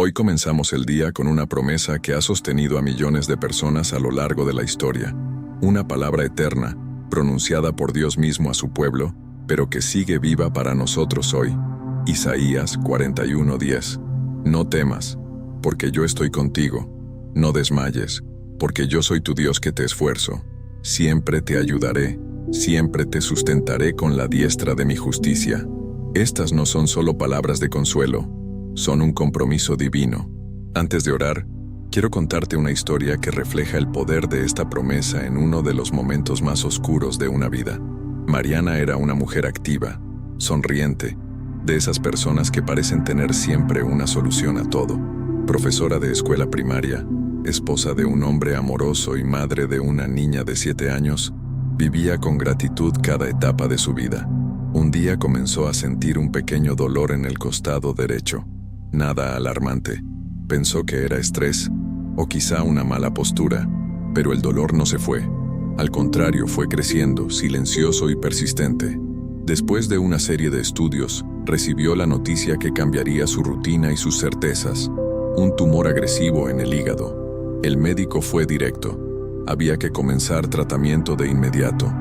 Hoy comenzamos el día con una promesa que ha sostenido a millones de personas a lo largo de la historia. Una palabra eterna, pronunciada por Dios mismo a su pueblo, pero que sigue viva para nosotros hoy. Isaías 41:10. No temas, porque yo estoy contigo. No desmayes, porque yo soy tu Dios que te esfuerzo. Siempre te ayudaré, siempre te sustentaré con la diestra de mi justicia. Estas no son solo palabras de consuelo, son un compromiso divino. Antes de orar, quiero contarte una historia que refleja el poder de esta promesa en uno de los momentos más oscuros de una vida. Mariana era una mujer activa, sonriente, de esas personas que parecen tener siempre una solución a todo. Profesora de escuela primaria, esposa de un hombre amoroso y madre de una niña de 7 años, vivía con gratitud cada etapa de su vida. Un día comenzó a sentir un pequeño dolor en el costado derecho. Nada alarmante. Pensó que era estrés, o quizá una mala postura, pero el dolor no se fue. Al contrario, fue creciendo, silencioso y persistente. Después de una serie de estudios, recibió la noticia que cambiaría su rutina y sus certezas. Un tumor agresivo en el hígado. El médico fue directo. Había que comenzar tratamiento de inmediato.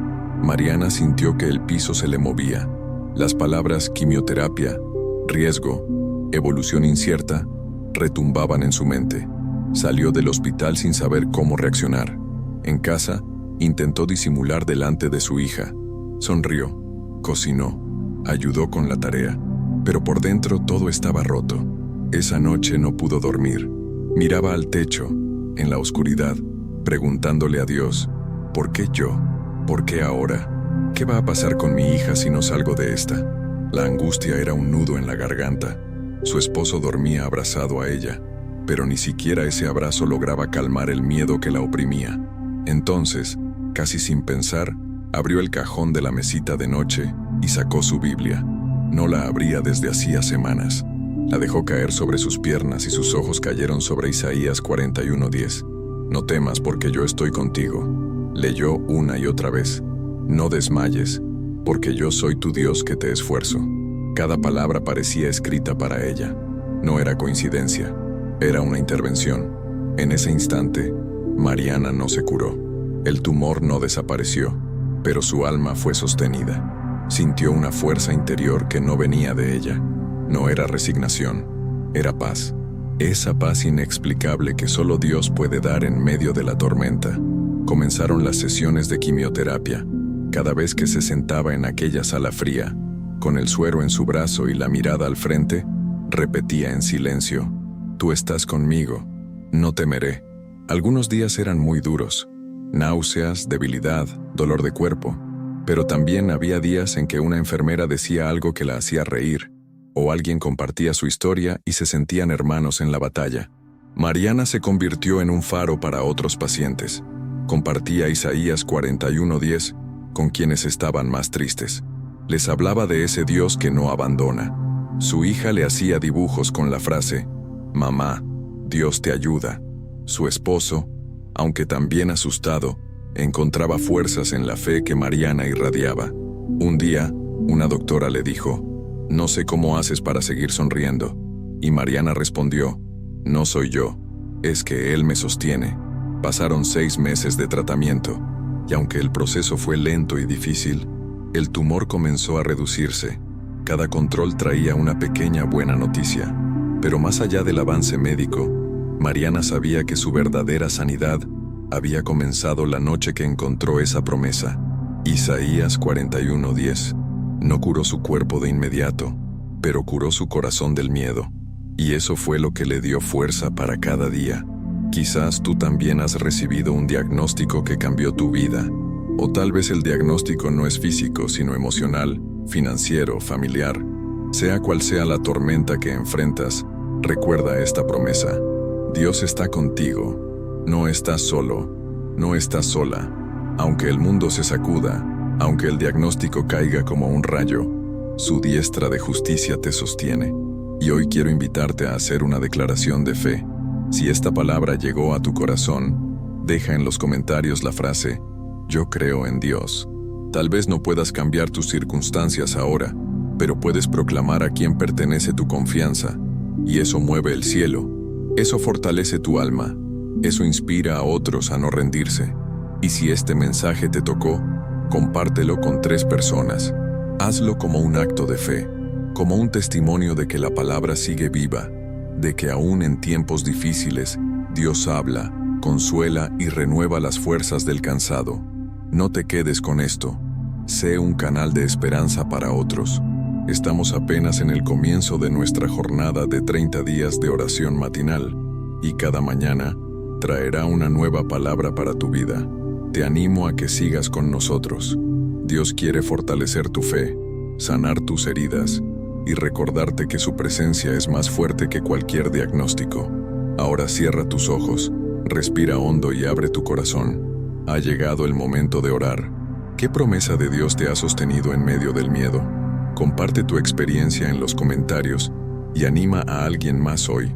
Mariana sintió que el piso se le movía. Las palabras quimioterapia, riesgo, evolución incierta, retumbaban en su mente. Salió del hospital sin saber cómo reaccionar. En casa, intentó disimular delante de su hija. Sonrió, cocinó, ayudó con la tarea, pero por dentro todo estaba roto. Esa noche no pudo dormir. Miraba al techo, en la oscuridad, preguntándole a Dios, ¿por qué yo? ¿Por qué ahora? ¿Qué va a pasar con mi hija si no salgo de esta? La angustia era un nudo en la garganta. Su esposo dormía abrazado a ella, pero ni siquiera ese abrazo lograba calmar el miedo que la oprimía. Entonces, casi sin pensar, abrió el cajón de la mesita de noche y sacó su Biblia. No la abría desde hacía semanas. La dejó caer sobre sus piernas y sus ojos cayeron sobre Isaías 41:10. No temas porque yo estoy contigo. Leyó una y otra vez. No desmayes, porque yo soy tu Dios que te esfuerzo. Cada palabra parecía escrita para ella. No era coincidencia, era una intervención. En ese instante, Mariana no se curó. El tumor no desapareció, pero su alma fue sostenida. Sintió una fuerza interior que no venía de ella. No era resignación, era paz. Esa paz inexplicable que solo Dios puede dar en medio de la tormenta. Comenzaron las sesiones de quimioterapia. Cada vez que se sentaba en aquella sala fría, con el suero en su brazo y la mirada al frente, repetía en silencio, «Tú estás conmigo, no temeré». Algunos días eran muy duros, náuseas, debilidad, dolor de cuerpo, pero también había días en que una enfermera decía algo que la hacía reír, o alguien compartía su historia y se sentían hermanos en la batalla. Mariana se convirtió en un faro para otros pacientes. Compartía Isaías 41:10 con quienes estaban más tristes. Les hablaba de ese Dios que no abandona. Su hija le hacía dibujos con la frase, «Mamá, Dios te ayuda». Su esposo, aunque también asustado, encontraba fuerzas en la fe que Mariana irradiaba. Un día, una doctora le dijo, «No sé cómo haces para seguir sonriendo». Y Mariana respondió, «No soy yo, es que Él me sostiene». Pasaron 6 meses de tratamiento, y aunque el proceso fue lento y difícil, el tumor comenzó a reducirse. Cada control traía una pequeña buena noticia, pero más allá del avance médico, Mariana sabía que su verdadera sanidad había comenzado la noche que encontró esa promesa. Isaías 41:10. No curó su cuerpo de inmediato, pero curó su corazón del miedo, y eso fue lo que le dio fuerza para cada día. Quizás tú también has recibido un diagnóstico que cambió tu vida, o tal vez el diagnóstico no es físico, sino emocional, financiero, familiar. Sea cual sea la tormenta que enfrentas, recuerda esta promesa. Dios está contigo. No estás solo, no estás sola. Aunque el mundo se sacuda, aunque el diagnóstico caiga como un rayo, su diestra de justicia te sostiene. Y hoy quiero invitarte a hacer una declaración de fe. Si esta palabra llegó a tu corazón, deja en los comentarios la frase, «Yo creo en Dios». Tal vez no puedas cambiar tus circunstancias ahora, pero puedes proclamar a quién pertenece tu confianza, y eso mueve el cielo. Eso fortalece tu alma, eso inspira a otros a no rendirse. Y si este mensaje te tocó, compártelo con 3 personas. Hazlo como un acto de fe, como un testimonio de que la palabra sigue viva, de que aún en tiempos difíciles, Dios habla, consuela y renueva las fuerzas del cansado. No te quedes con esto. Sé un canal de esperanza para otros. Estamos apenas en el comienzo de nuestra jornada de 30 días de oración matinal, y cada mañana traerá una nueva palabra para tu vida. Te animo a que sigas con nosotros. Dios quiere fortalecer tu fe, sanar tus heridas y recordarte que su presencia es más fuerte que cualquier diagnóstico. Ahora cierra tus ojos, respira hondo y abre tu corazón. Ha llegado el momento de orar. ¿Qué promesa de Dios te ha sostenido en medio del miedo? Comparte tu experiencia en los comentarios y anima a alguien más hoy.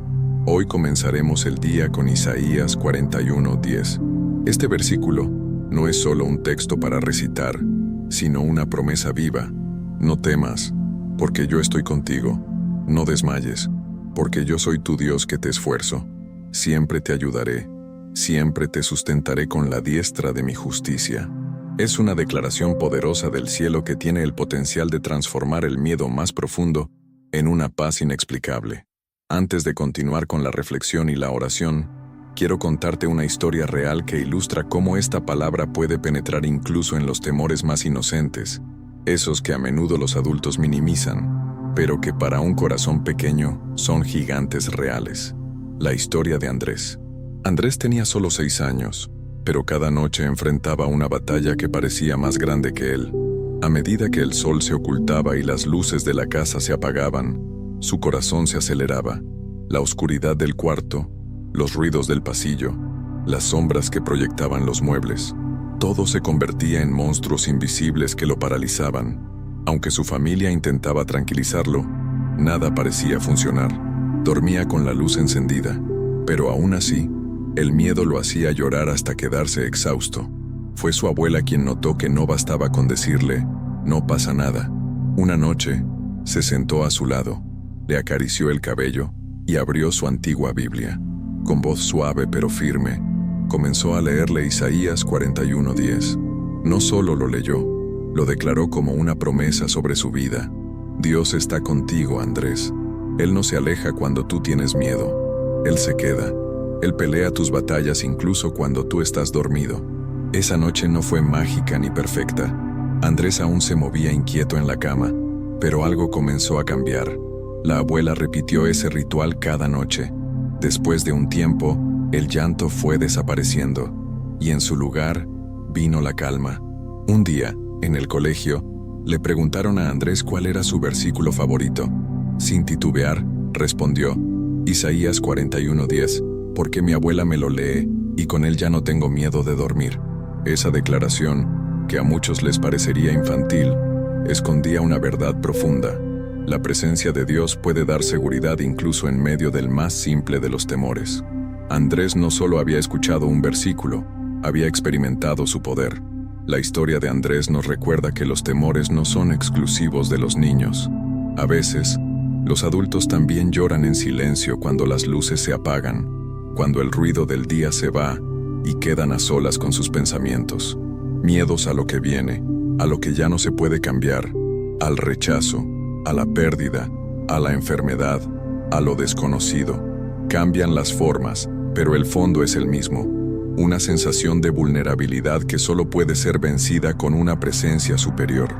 Hoy comenzaremos el día con Isaías 41:10. Este versículo no es solo un texto para recitar, sino una promesa viva. No temas, porque yo estoy contigo. No desmayes, porque yo soy tu Dios que te esfuerzo. Siempre te ayudaré, siempre te sustentaré con la diestra de mi justicia. Es una declaración poderosa del cielo que tiene el potencial de transformar el miedo más profundo en una paz inexplicable. Antes de continuar con la reflexión y la oración, quiero contarte una historia real que ilustra cómo esta palabra puede penetrar incluso en los temores más inocentes, esos que a menudo los adultos minimizan, pero que para un corazón pequeño son gigantes reales. La historia de Andrés. Andrés tenía solo 6 años, pero cada noche enfrentaba una batalla que parecía más grande que él. A medida que el sol se ocultaba y las luces de la casa se apagaban, su corazón se aceleraba. La oscuridad del cuarto, los ruidos del pasillo, las sombras que proyectaban los muebles, todo se convertía en monstruos invisibles que lo paralizaban. Aunque su familia intentaba tranquilizarlo, nada parecía funcionar. Dormía con la luz encendida, pero aún así, el miedo lo hacía llorar hasta quedarse exhausto. Fue su abuela quien notó que no bastaba con decirle, no pasa nada. Una noche, se sentó a su lado, le acarició el cabello y abrió su antigua Biblia. Con voz suave pero firme, comenzó a leerle Isaías 41:10. No solo lo leyó, lo declaró como una promesa sobre su vida. Dios está contigo, Andrés. Él no se aleja cuando tú tienes miedo. Él se queda. Él pelea tus batallas incluso cuando tú estás dormido. Esa noche no fue mágica ni perfecta. Andrés aún se movía inquieto en la cama, pero algo comenzó a cambiar. La abuela repitió ese ritual cada noche. Después de un tiempo, el llanto fue desapareciendo, y en su lugar vino la calma. Un día, en el colegio, le preguntaron a Andrés cuál era su versículo favorito. Sin titubear, respondió, Isaías 41:10. Porque mi abuela me lo lee y con él ya no tengo miedo de dormir. Esa declaración, que a muchos les parecería infantil, escondía una verdad profunda. La presencia de Dios puede dar seguridad incluso en medio del más simple de los temores. Andrés no solo había escuchado un versículo, había experimentado su poder. La historia de Andrés nos recuerda que los temores no son exclusivos de los niños. A veces, los adultos también lloran en silencio cuando las luces se apagan, cuando el ruido del día se va y quedan a solas con sus pensamientos. Miedos a lo que viene, a lo que ya no se puede cambiar, al rechazo, a la pérdida, a la enfermedad, a lo desconocido. Cambian las formas, pero el fondo es el mismo. Una sensación de vulnerabilidad que solo puede ser vencida con una presencia superior.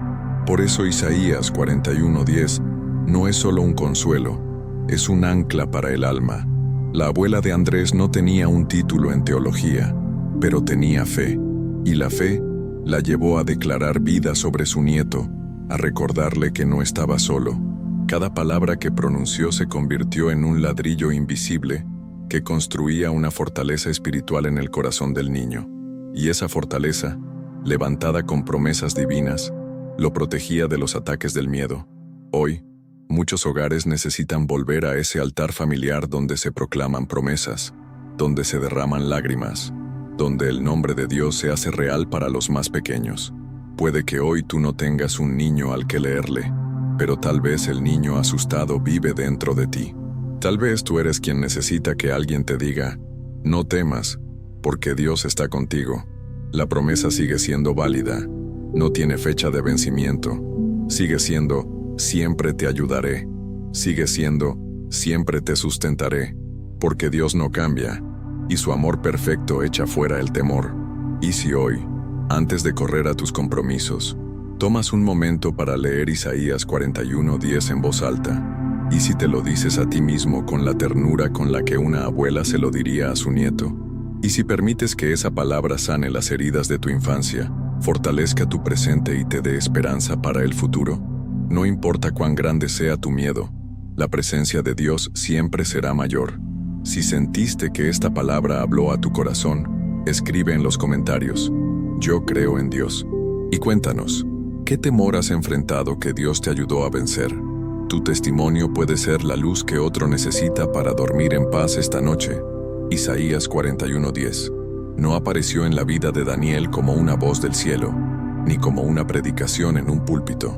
Por eso Isaías 41:10 no es solo un consuelo, es un ancla para el alma. La abuela de Andrés no tenía un título en teología, pero tenía fe, y la fe la llevó a declarar vida sobre su nieto, a recordarle que no estaba solo. Cada palabra que pronunció se convirtió en un ladrillo invisible que construía una fortaleza espiritual en el corazón del niño. Y esa fortaleza, levantada con promesas divinas, lo protegía de los ataques del miedo. Hoy, muchos hogares necesitan volver a ese altar familiar donde se proclaman promesas, donde se derraman lágrimas, donde el nombre de Dios se hace real para los más pequeños. Puede que hoy tú no tengas un niño al que leerle, pero tal vez el niño asustado vive dentro de ti. Tal vez tú eres quien necesita que alguien te diga, no temas, porque Dios está contigo. La promesa sigue siendo válida, no tiene fecha de vencimiento. Sigue siendo, siempre te ayudaré. Sigue siendo, siempre te sustentaré, porque Dios no cambia, y su amor perfecto echa fuera el temor. Y si hoy, antes de correr a tus compromisos, tomas un momento para leer Isaías 41:10 en voz alta, y si te lo dices a ti mismo con la ternura con la que una abuela se lo diría a su nieto, y si permites que esa palabra sane las heridas de tu infancia, fortalezca tu presente y te dé esperanza para el futuro, no importa cuán grande sea tu miedo, la presencia de Dios siempre será mayor. Si sentiste que esta palabra habló a tu corazón, escribe en los comentarios, yo creo en Dios. Y cuéntanos, ¿qué temor has enfrentado que Dios te ayudó a vencer? Tu testimonio puede ser la luz que otro necesita para dormir en paz esta noche. Isaías 41:10. No apareció en la vida de Daniel como una voz del cielo, ni como una predicación en un púlpito.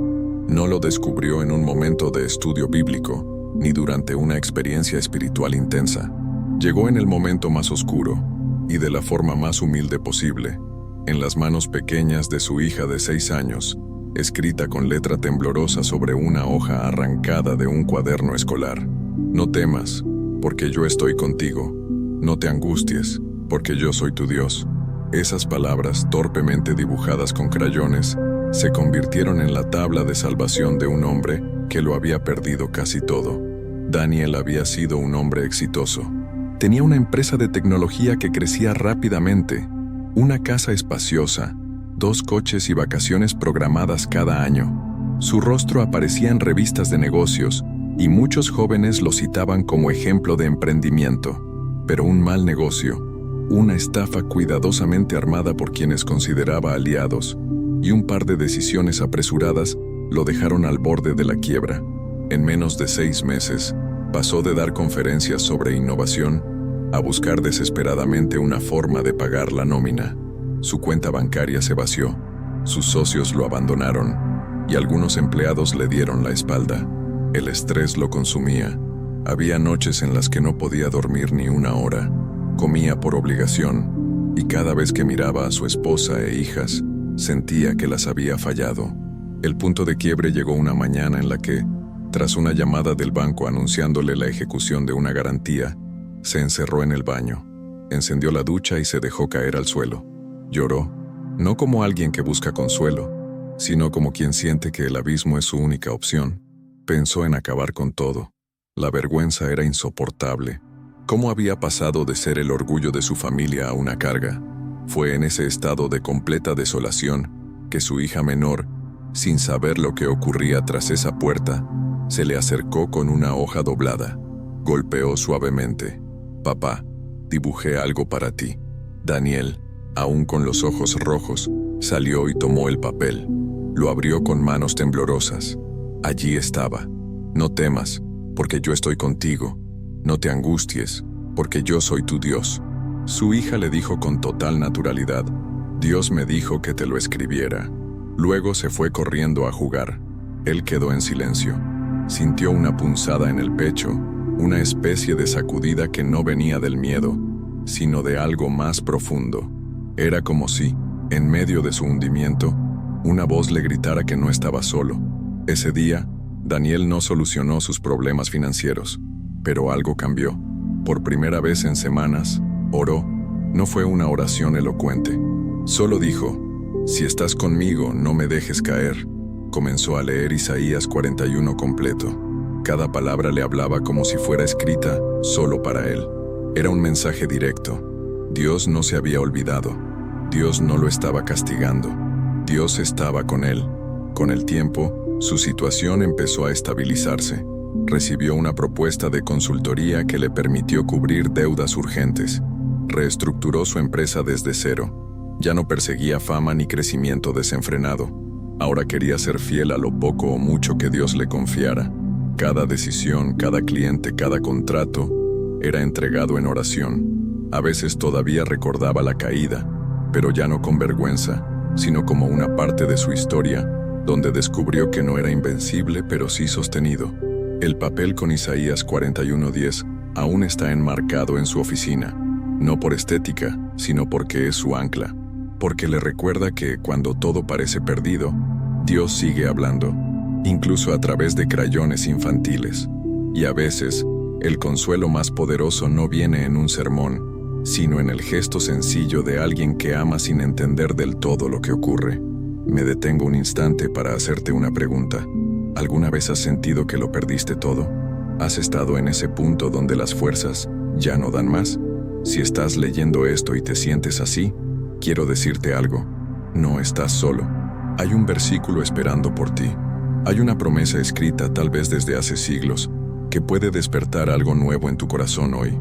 No lo descubrió en un momento de estudio bíblico, ni durante una experiencia espiritual intensa. Llegó en el momento más oscuro, y de la forma más humilde posible, en las manos pequeñas de su hija de 6 años, escrita con letra temblorosa sobre una hoja arrancada de un cuaderno escolar. No temas, porque yo estoy contigo. No te angusties, porque yo soy tu Dios. Esas palabras, torpemente dibujadas con crayones, se convirtieron en la tabla de salvación de un hombre que lo había perdido casi todo. Daniel había sido un hombre exitoso. Tenía una empresa de tecnología que crecía rápidamente, una casa espaciosa, 2 coches y vacaciones programadas cada año. Su rostro aparecía en revistas de negocios y muchos jóvenes lo citaban como ejemplo de emprendimiento. Pero un mal negocio, una estafa cuidadosamente armada por quienes consideraba aliados, y un par de decisiones apresuradas lo dejaron al borde de la quiebra. En menos de 6 meses, pasó de dar conferencias sobre innovación a buscar desesperadamente una forma de pagar la nómina. Su cuenta bancaria se vació, sus socios lo abandonaron, y algunos empleados le dieron la espalda. El estrés lo consumía. Había noches en las que no podía dormir ni una hora. Comía por obligación, y cada vez que miraba a su esposa e hijas, sentía que las había fallado. El punto de quiebre llegó una mañana en la que, tras una llamada del banco anunciándole la ejecución de una garantía, se encerró en el baño, encendió la ducha y se dejó caer al suelo. Lloró, no como alguien que busca consuelo, sino como quien siente que el abismo es su única opción. Pensó en acabar con todo. La vergüenza era insoportable. ¿Cómo había pasado de ser el orgullo de su familia a una carga? Fue en ese estado de completa desolación que su hija menor, sin saber lo que ocurría tras esa puerta, se le acercó con una hoja doblada. Golpeó suavemente. «Papá, dibujé algo para ti». Daniel, aún con los ojos rojos, salió y tomó el papel. Lo abrió con manos temblorosas. Allí estaba. «No temas, porque yo estoy contigo. No te angusties, porque yo soy tu Dios». Su hija le dijo con total naturalidad, «Dios me dijo que te lo escribiera». Luego se fue corriendo a jugar. Él quedó en silencio. Sintió una punzada en el pecho, una especie de sacudida que no venía del miedo, sino de algo más profundo. Era como si, en medio de su hundimiento, una voz le gritara que no estaba solo. Ese día, Daniel no solucionó sus problemas financieros, pero algo cambió. Por primera vez en semanas, oró. No fue una oración elocuente. Solo dijo, «Si estás conmigo, no me dejes caer». Comenzó a leer Isaías 41 completo. Cada palabra le hablaba como si fuera escrita solo para él. Era un mensaje directo. Dios no se había olvidado. Dios no lo estaba castigando. Dios estaba con él. Con el tiempo, su situación empezó a estabilizarse. Recibió una propuesta de consultoría que le permitió cubrir deudas urgentes. Reestructuró su empresa desde cero. Ya no perseguía fama ni crecimiento desenfrenado. Ahora quería ser fiel a lo poco o mucho que Dios le confiara. Cada decisión, cada cliente, cada contrato era entregado en oración. A veces todavía recordaba la caída, pero ya no con vergüenza, sino como una parte de su historia, donde descubrió que no era invencible, pero sí sostenido. El papel con Isaías 41:10 aún está enmarcado en su oficina, no por estética, sino porque es su ancla, porque le recuerda que cuando todo parece perdido, Dios sigue hablando, incluso a través de crayones infantiles. Y a veces, el consuelo más poderoso no viene en un sermón, sino en el gesto sencillo de alguien que ama sin entender del todo lo que ocurre. Me detengo un instante para hacerte una pregunta. ¿Alguna vez has sentido que lo perdiste todo? ¿Has estado en ese punto donde las fuerzas ya no dan más? Si estás leyendo esto y te sientes así, quiero decirte algo. No estás solo. Hay un versículo esperando por ti. Hay una promesa escrita tal vez desde hace siglos, que puede despertar algo nuevo en tu corazón hoy.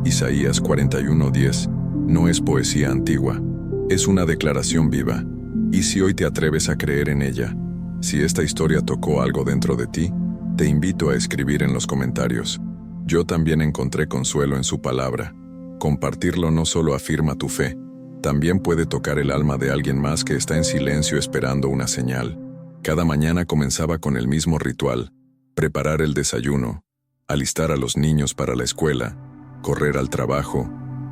Isaías 41:10 no es poesía antigua, es una declaración viva. Y si hoy te atreves a creer en ella, si esta historia tocó algo dentro de ti, te invito a escribir en los comentarios. Yo también encontré consuelo en su palabra. Compartirlo no solo afirma tu fe, también puede tocar el alma de alguien más que está en silencio esperando una señal. Cada mañana comenzaba con el mismo ritual: preparar el desayuno, alistar a los niños para la escuela, correr al trabajo,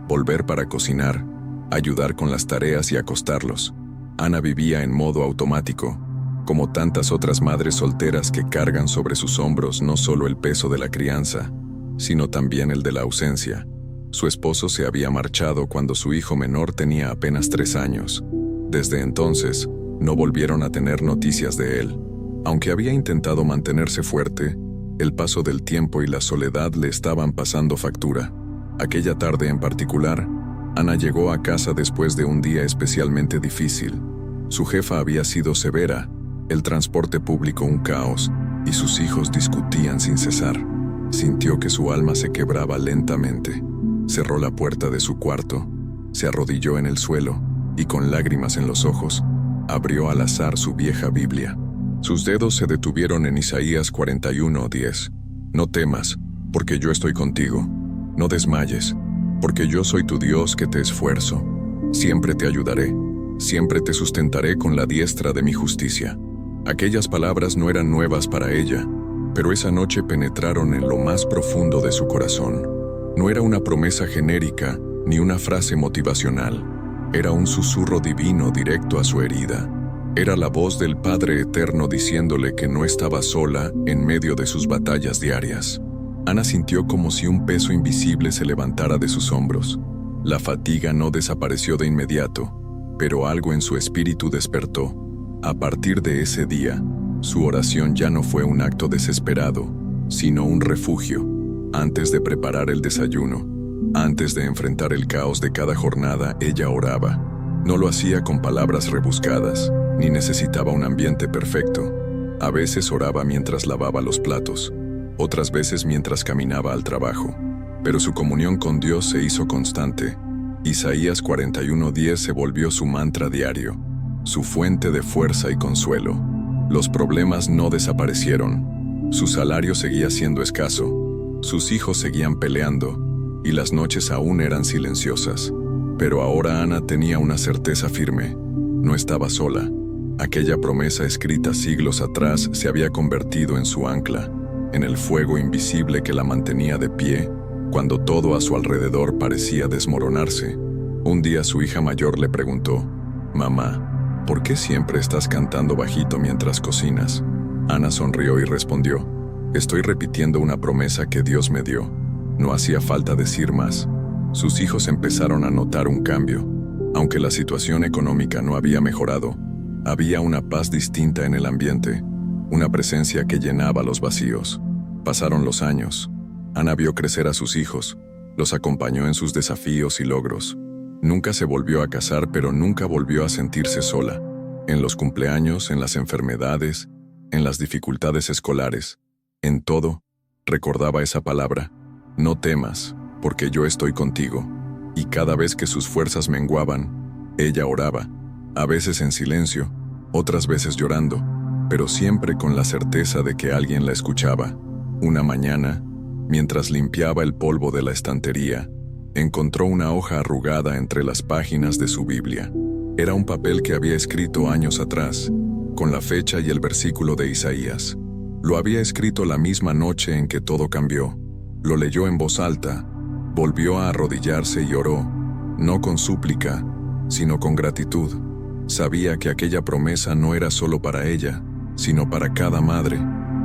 volver para cocinar, ayudar con las tareas y acostarlos. Ana vivía en modo automático, como tantas otras madres solteras que cargan sobre sus hombros no solo el peso de la crianza, sino también el de la ausencia. Su esposo se había marchado cuando su hijo menor tenía apenas 3 años. Desde entonces, no volvieron a tener noticias de él. Aunque había intentado mantenerse fuerte, el paso del tiempo y la soledad le estaban pasando factura. Aquella tarde en particular, Ana llegó a casa después de un día especialmente difícil. Su jefa había sido severa, el transporte público un caos, y sus hijos discutían sin cesar. Sintió que su alma se quebraba lentamente. Cerró la puerta de su cuarto, se arrodilló en el suelo y con lágrimas en los ojos, abrió al azar su vieja Biblia. Sus dedos se detuvieron en Isaías 41:10. No temas, porque yo estoy contigo. No desmayes, porque yo soy tu Dios que te esfuerzo. Siempre te ayudaré, siempre te sustentaré con la diestra de mi justicia. Aquellas palabras no eran nuevas para ella, pero esa noche penetraron en lo más profundo de su corazón. No era una promesa genérica ni una frase motivacional. Era un susurro divino directo a su herida. Era la voz del Padre Eterno diciéndole que no estaba sola en medio de sus batallas diarias. Ana sintió como si un peso invisible se levantara de sus hombros. La fatiga no desapareció de inmediato, pero algo en su espíritu despertó. A partir de ese día, su oración ya no fue un acto desesperado, sino un refugio. Antes de preparar el desayuno, antes de enfrentar el caos de cada jornada, ella oraba. No lo hacía con palabras rebuscadas, ni necesitaba un ambiente perfecto. A veces oraba mientras lavaba los platos, otras veces mientras caminaba al trabajo. Pero su comunión con Dios se hizo constante. Isaías 41:10 se volvió su mantra diario, su fuente de fuerza y consuelo. Los problemas no desaparecieron. Su salario seguía siendo escaso. Sus hijos seguían peleando, y las noches aún eran silenciosas. Pero ahora Ana tenía una certeza firme. No estaba sola. Aquella promesa escrita siglos atrás se había convertido en su ancla, en el fuego invisible que la mantenía de pie cuando todo a su alrededor parecía desmoronarse. Un día su hija mayor le preguntó: «Mamá, ¿por qué siempre estás cantando bajito mientras cocinas?». Ana sonrió y respondió: «Estoy repitiendo una promesa que Dios me dio». No hacía falta decir más. Sus hijos empezaron a notar un cambio. Aunque la situación económica no había mejorado, había una paz distinta en el ambiente, una presencia que llenaba los vacíos. Pasaron los años. Ana vio crecer a sus hijos, los acompañó en sus desafíos y logros. Nunca se volvió a casar, pero nunca volvió a sentirse sola. En los cumpleaños, en las enfermedades, en las dificultades escolares, en todo, recordaba esa palabra: «No temas, porque yo estoy contigo». Y cada vez que sus fuerzas menguaban, ella oraba, a veces en silencio, otras veces llorando, pero siempre con la certeza de que alguien la escuchaba. Una mañana, mientras limpiaba el polvo de la estantería, encontró una hoja arrugada entre las páginas de su Biblia. Era un papel que había escrito años atrás, con la fecha y el versículo de Isaías. Lo había escrito la misma noche en que todo cambió. Lo leyó en voz alta, volvió a arrodillarse y oró, no con súplica, sino con gratitud. Sabía que aquella promesa no era solo para ella, sino para cada madre,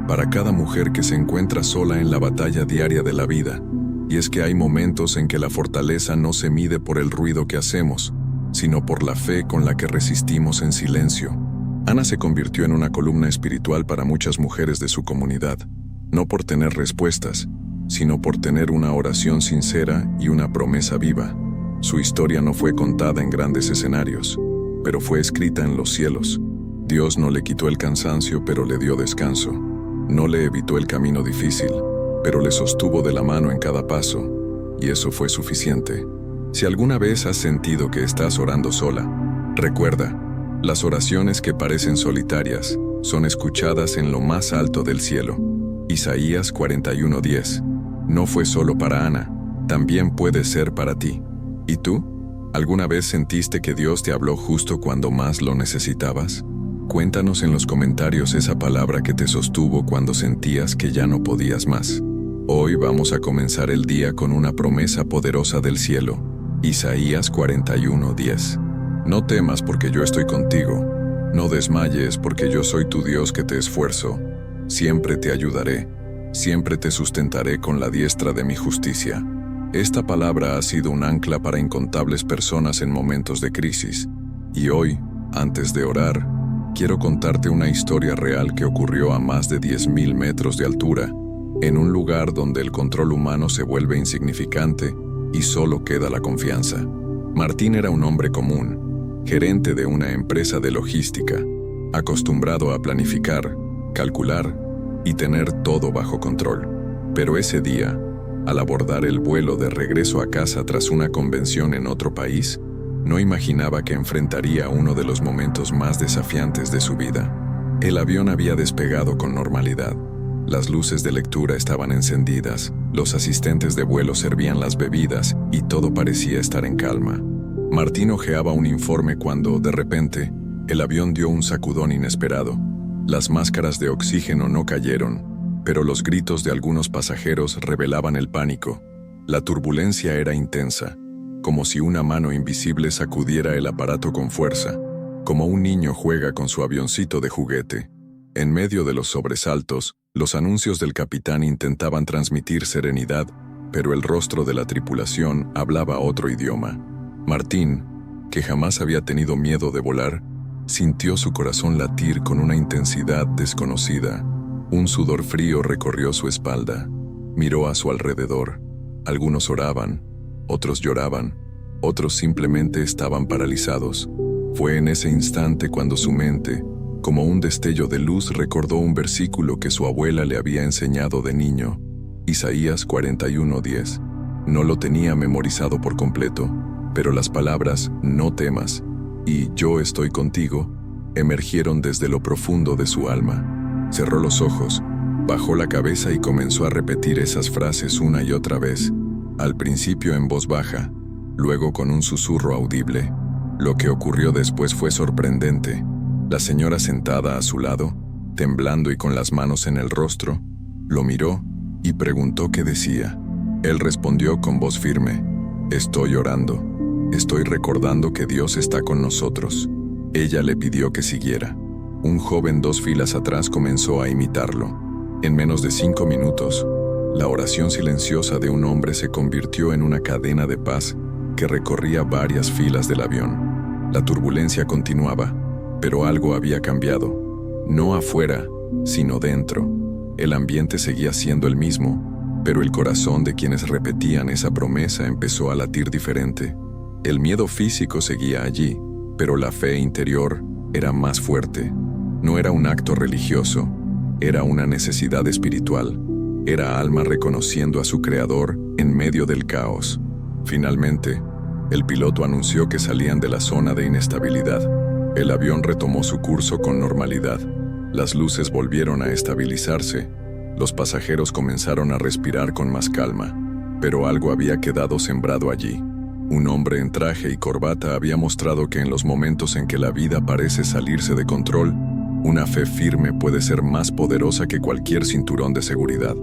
para cada mujer que se encuentra sola en la batalla diaria de la vida. Y es que hay momentos en que la fortaleza no se mide por el ruido que hacemos, sino por la fe con la que resistimos en silencio. Ana se convirtió en una columna espiritual para muchas mujeres de su comunidad, no por tener respuestas, sino por tener una oración sincera y una promesa viva. Su historia no fue contada en grandes escenarios, pero fue escrita en los cielos. Dios no le quitó el cansancio, pero le dio descanso. No le evitó el camino difícil, pero le sostuvo de la mano en cada paso, y eso fue suficiente. Si alguna vez has sentido que estás orando sola, recuerda, las oraciones que parecen solitarias son escuchadas en lo más alto del cielo. Isaías 41:10. No fue solo para Ana, también puede ser para ti. ¿Y tú? ¿Alguna vez sentiste que Dios te habló justo cuando más lo necesitabas? Cuéntanos en los comentarios esa palabra que te sostuvo cuando sentías que ya no podías más. Hoy vamos a comenzar el día con una promesa poderosa del cielo. Isaías 41:10. No temas porque yo estoy contigo. No desmayes porque yo soy tu Dios que te esfuerzo. Siempre te ayudaré. Siempre te sustentaré con la diestra de mi justicia. Esta palabra ha sido un ancla para incontables personas en momentos de crisis. Y hoy, antes de orar, quiero contarte una historia real que ocurrió a más de 10.000 metros de altura, en un lugar donde el control humano se vuelve insignificante y solo queda la confianza. Martín era un hombre común, gerente de una empresa de logística, acostumbrado a planificar, calcular y tener todo bajo control. Pero ese día, al abordar el vuelo de regreso a casa tras una convención en otro país, no imaginaba que enfrentaría uno de los momentos más desafiantes de su vida. El avión había despegado con normalidad. Las luces de lectura estaban encendidas, los asistentes de vuelo servían las bebidas y todo parecía estar en calma. Martín hojeaba un informe cuando, de repente, el avión dio un sacudón inesperado. Las máscaras de oxígeno no cayeron, pero los gritos de algunos pasajeros revelaban el pánico. La turbulencia era intensa, como si una mano invisible sacudiera el aparato con fuerza, como un niño juega con su avioncito de juguete. En medio de los sobresaltos, los anuncios del capitán intentaban transmitir serenidad, pero el rostro de la tripulación hablaba otro idioma. Martín, que jamás había tenido miedo de volar, sintió su corazón latir con una intensidad desconocida. Un sudor frío recorrió su espalda. Miró a su alrededor. Algunos oraban, otros lloraban, otros simplemente estaban paralizados. Fue en ese instante cuando su mente, como un destello de luz, recordó un versículo que su abuela le había enseñado de niño, Isaías 41:10. No lo tenía memorizado por completo, pero las palabras "no temas" y "yo estoy contigo" emergieron desde lo profundo de su alma. Cerró los ojos, bajó la cabeza y comenzó a repetir esas frases una y otra vez, al principio en voz baja, luego con un susurro audible. Lo que ocurrió después fue sorprendente. La señora sentada a su lado, temblando y con las manos en el rostro, lo miró y preguntó qué decía. Él respondió con voz firme: "Estoy orando. Estoy recordando que Dios está con nosotros". Ella le pidió que siguiera. Un joven 2 filas atrás comenzó a imitarlo. En menos de 5 minutos, la oración silenciosa de un hombre se convirtió en una cadena de paz que recorría varias filas del avión. La turbulencia continuaba, pero algo había cambiado. No afuera, sino dentro. El ambiente seguía siendo el mismo, pero el corazón de quienes repetían esa promesa empezó a latir diferente. El miedo físico seguía allí, pero la fe interior era más fuerte. No era un acto religioso, era una necesidad espiritual. Era alma reconociendo a su Creador en medio del caos. Finalmente, el piloto anunció que salían de la zona de inestabilidad. El avión retomó su curso con normalidad. Las luces volvieron a estabilizarse. Los pasajeros comenzaron a respirar con más calma, pero algo había quedado sembrado allí. Un hombre en traje y corbata había mostrado que en los momentos en que la vida parece salirse de control, Una fe firme puede ser más poderosa que cualquier cinturón de seguridad.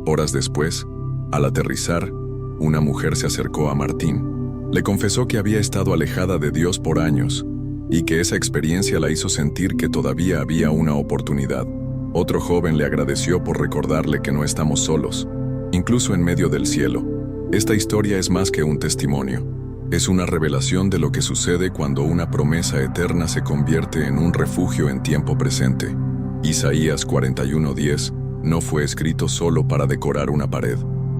Horas después, al aterrizar, una mujer se acercó a Martín. Le confesó que había estado alejada de Dios por años y que esa experiencia la hizo sentir que todavía había una oportunidad. Otro joven le agradeció por recordarle que no estamos solos, incluso en medio del cielo. Esta historia es más que un testimonio. Es una revelación de lo que sucede cuando una promesa eterna se convierte en un refugio en tiempo presente. Isaías 41:10 no fue escrito solo para decorar una pared.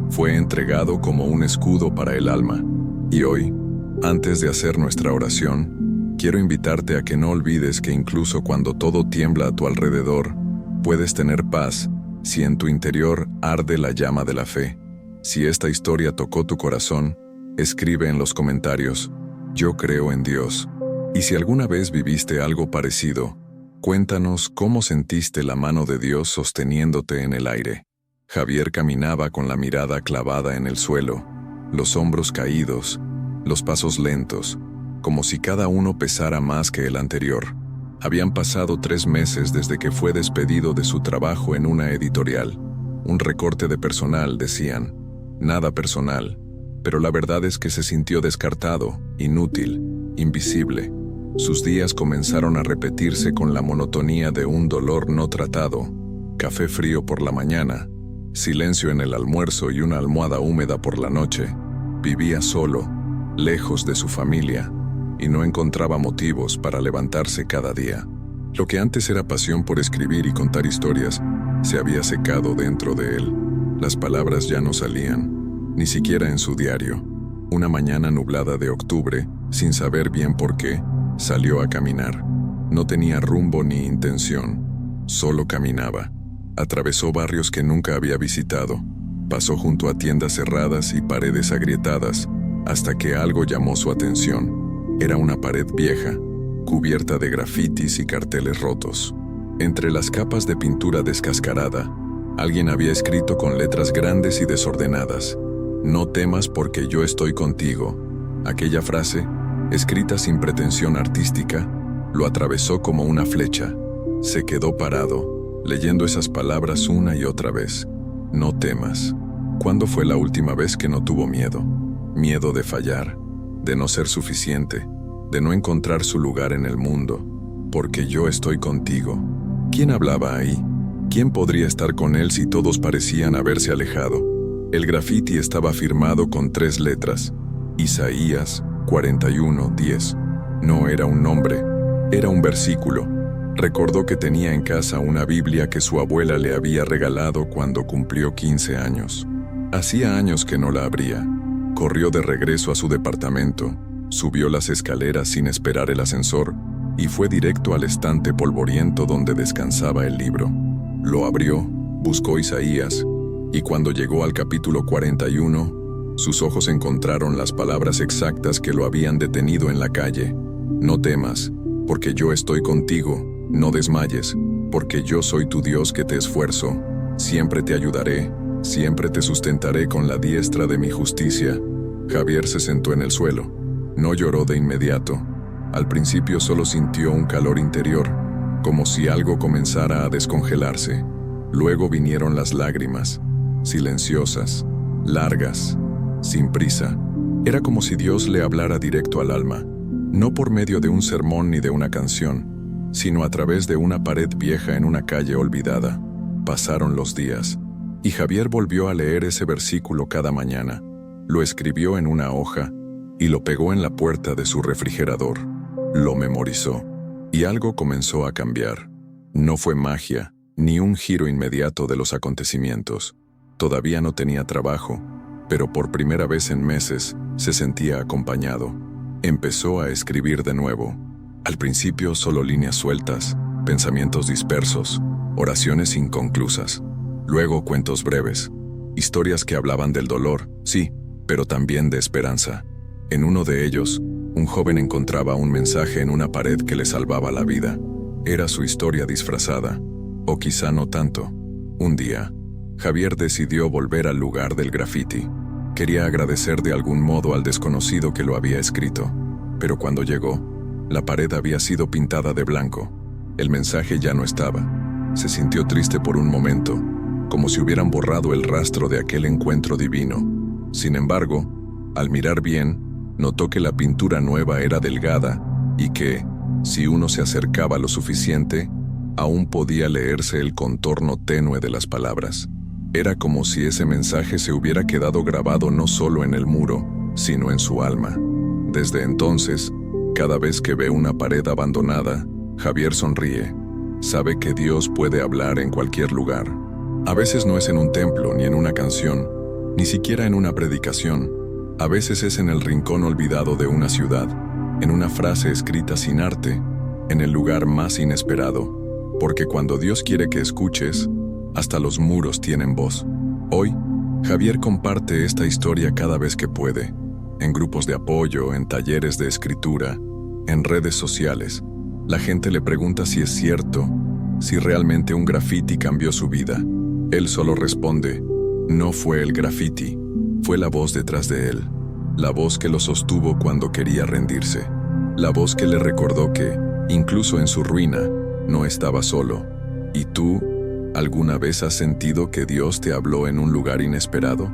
Fue entregado como un escudo para el alma. Y hoy, antes de hacer nuestra oración, quiero invitarte a que no olvides que incluso cuando todo tiembla a tu alrededor, puedes tener paz si en tu interior arde la llama de la fe. Si esta historia tocó tu corazón, escribe en los comentarios, yo creo en Dios. Y si alguna vez viviste algo parecido, cuéntanos cómo sentiste la mano de Dios sosteniéndote en el aire. Javier caminaba con la mirada clavada en el suelo, los hombros caídos, los pasos lentos, como si cada uno pesara más que el anterior. Habían pasado 3 meses desde que fue despedido de su trabajo en una editorial. Un recorte de personal, decían. Nada personal, pero la verdad es que se sintió descartado, inútil, invisible. Sus días comenzaron a repetirse con la monotonía de un dolor no tratado. Café frío por la mañana, silencio en el almuerzo y una almohada húmeda por la noche. Vivía solo, lejos de su familia, y no encontraba motivos para levantarse cada día. Lo que antes era pasión por escribir y contar historias, se había secado dentro de él. Las palabras ya no salían, ni siquiera en su diario. Una mañana nublada de octubre, sin saber bien por qué, salió a caminar. No tenía rumbo ni intención, solo caminaba. Atravesó barrios que nunca había visitado, pasó junto a tiendas cerradas y paredes agrietadas, hasta que algo llamó su atención. Era una pared vieja, cubierta de grafitis y carteles rotos. Entre las capas de pintura descascarada, alguien había escrito con letras grandes y desordenadas, «No temas porque yo estoy contigo». Aquella frase, escrita sin pretensión artística, lo atravesó como una flecha. Se quedó parado, leyendo esas palabras una y otra vez. «No temas». ¿Cuándo fue la última vez que no tuvo miedo? Miedo de fallar, de no ser suficiente, de no encontrar su lugar en el mundo. Porque yo estoy contigo. ¿Quién hablaba ahí? ¿Quién podría estar con él si todos parecían haberse alejado? El grafiti estaba firmado con 3 letras. Isaías 41:10. No era un nombre, era un versículo. Recordó que tenía en casa una Biblia que su abuela le había regalado cuando cumplió 15 años. Hacía años que no la abría. Corrió de regreso a su departamento, subió las escaleras sin esperar el ascensor y fue directo al estante polvoriento donde descansaba el libro. Lo abrió, buscó Isaías, y cuando llegó al capítulo 41, sus ojos encontraron las palabras exactas que lo habían detenido en la calle. No temas, porque yo estoy contigo, no desmayes, porque yo soy tu Dios que te esfuerzo, siempre te ayudaré, siempre te sustentaré con la diestra de mi justicia. Javier se sentó en el suelo. No lloró de inmediato. Al principio solo sintió un calor interior, como si algo comenzara a descongelarse. Luego vinieron las lágrimas, silenciosas, largas, sin prisa. Era como si Dios le hablara directo al alma, no por medio de un sermón ni de una canción, sino a través de una pared vieja en una calle olvidada. Pasaron los días, y Javier volvió a leer ese versículo cada mañana. Lo escribió en una hoja y lo pegó en la puerta de su refrigerador. Lo memorizó, y algo comenzó a cambiar. No fue magia, ni un giro inmediato de los acontecimientos. Todavía no tenía trabajo, pero por primera vez en meses se sentía acompañado. Empezó a escribir de nuevo. Al principio solo líneas sueltas, pensamientos dispersos, oraciones inconclusas. Luego cuentos breves, historias que hablaban del dolor, sí, pero también de esperanza. En uno de ellos, un joven encontraba un mensaje en una pared que le salvaba la vida. Era su historia disfrazada, o quizá no tanto. Un día, Javier decidió volver al lugar del grafiti. Quería agradecer de algún modo al desconocido que lo había escrito, pero cuando llegó, la pared había sido pintada de blanco. El mensaje ya no estaba. Se sintió triste por un momento, como si hubieran borrado el rastro de aquel encuentro divino. Sin embargo, al mirar bien, notó que la pintura nueva era delgada y que, si uno se acercaba lo suficiente, aún podía leerse el contorno tenue de las palabras. Era como si ese mensaje se hubiera quedado grabado no solo en el muro, sino en su alma. Desde entonces, cada vez que ve una pared abandonada, Javier sonríe. Sabe que Dios puede hablar en cualquier lugar. A veces no es en un templo ni en una canción, ni siquiera en una predicación. A veces es en el rincón olvidado de una ciudad, en una frase escrita sin arte, en el lugar más inesperado. Porque cuando Dios quiere que escuches, hasta los muros tienen voz. Hoy, Javier comparte esta historia cada vez que puede, en grupos de apoyo, en talleres de escritura, en redes sociales. La gente le pregunta si es cierto, si realmente un graffiti cambió su vida. Él solo responde, no fue el graffiti, fue la voz detrás de él, la voz que lo sostuvo cuando quería rendirse, la voz que le recordó que, incluso en su ruina, no estaba solo. ¿Y tú, alguna vez has sentido que Dios te habló en un lugar inesperado?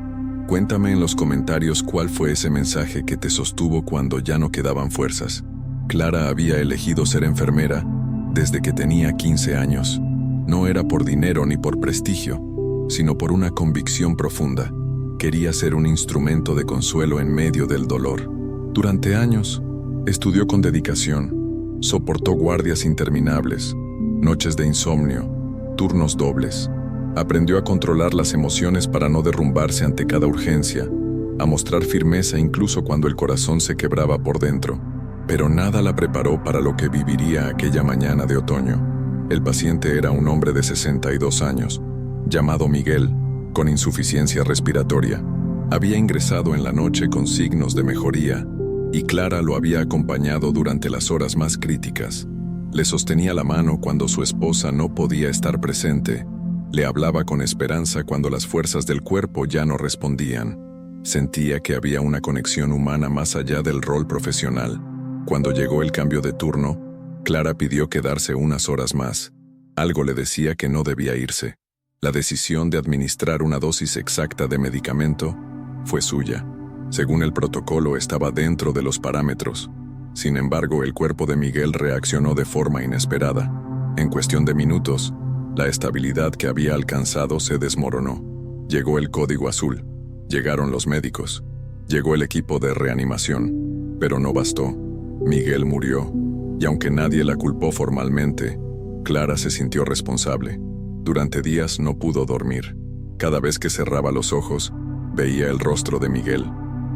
Cuéntame en los comentarios cuál fue ese mensaje que te sostuvo cuando ya no quedaban fuerzas. Clara había elegido ser enfermera desde que tenía 15 años. No era por dinero ni por prestigio, sino por una convicción profunda. Quería ser un instrumento de consuelo en medio del dolor. Durante años, estudió con dedicación. Soportó guardias interminables, noches de insomnio, turnos dobles. Aprendió a controlar las emociones para no derrumbarse ante cada urgencia, a mostrar firmeza incluso cuando el corazón se quebraba por dentro. Pero nada la preparó para lo que viviría aquella mañana de otoño. El paciente era un hombre de 62 años, llamado Miguel, con insuficiencia respiratoria. Había ingresado en la noche con signos de mejoría, y Clara lo había acompañado durante las horas más críticas. Le sostenía la mano cuando su esposa no podía estar presente. Le hablaba con esperanza cuando las fuerzas del cuerpo ya no respondían. Sentía que había una conexión humana más allá del rol profesional. Cuando llegó el cambio de turno, Clara pidió quedarse unas horas más. Algo le decía que no debía irse. La decisión de administrar una dosis exacta de medicamento fue suya. Según el protocolo, estaba dentro de los parámetros. Sin embargo, el cuerpo de Miguel reaccionó de forma inesperada. En cuestión de minutos, la estabilidad que había alcanzado se desmoronó. Llegó el código azul. Llegaron los médicos. Llegó el equipo de reanimación. Pero no bastó. Miguel murió. Y aunque nadie la culpó formalmente, Clara se sintió responsable. Durante días no pudo dormir. Cada vez que cerraba los ojos, veía el rostro de Miguel.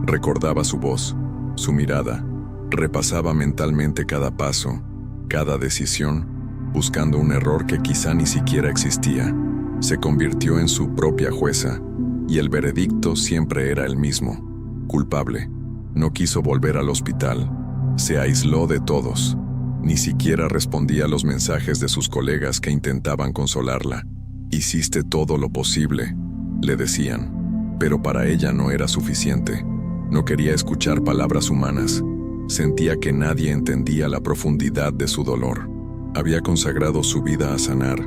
Recordaba su voz, su mirada. Repasaba mentalmente cada paso, cada decisión, buscando un error que quizá ni siquiera existía. Se convirtió en su propia jueza, y el veredicto siempre era el mismo: culpable. No quiso volver al hospital. Se aisló de todos. Ni siquiera respondía a los mensajes de sus colegas que intentaban consolarla. Hiciste todo lo posible, le decían. Pero para ella no era suficiente. No quería escuchar palabras humanas. Sentía que nadie entendía la profundidad de su dolor. Había consagrado su vida a sanar,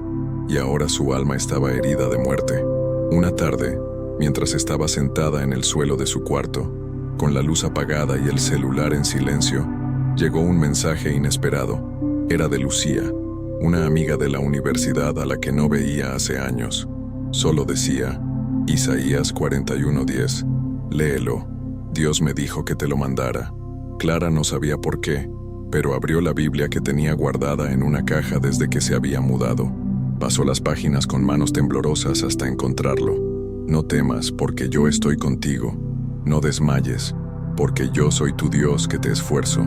y ahora su alma estaba herida de muerte. Una tarde, mientras estaba sentada en el suelo de su cuarto, con la luz apagada y el celular en silencio, llegó un mensaje inesperado. Era de Lucía, una amiga de la universidad a la que no veía hace años. Solo decía, Isaías 41:10, léelo. Dios me dijo que te lo mandara. Clara no sabía por qué, pero abrió la Biblia que tenía guardada en una caja desde que se había mudado. Pasó las páginas con manos temblorosas hasta encontrarlo. No temas, porque yo estoy contigo. No desmayes, porque yo soy tu Dios que te esfuerzo.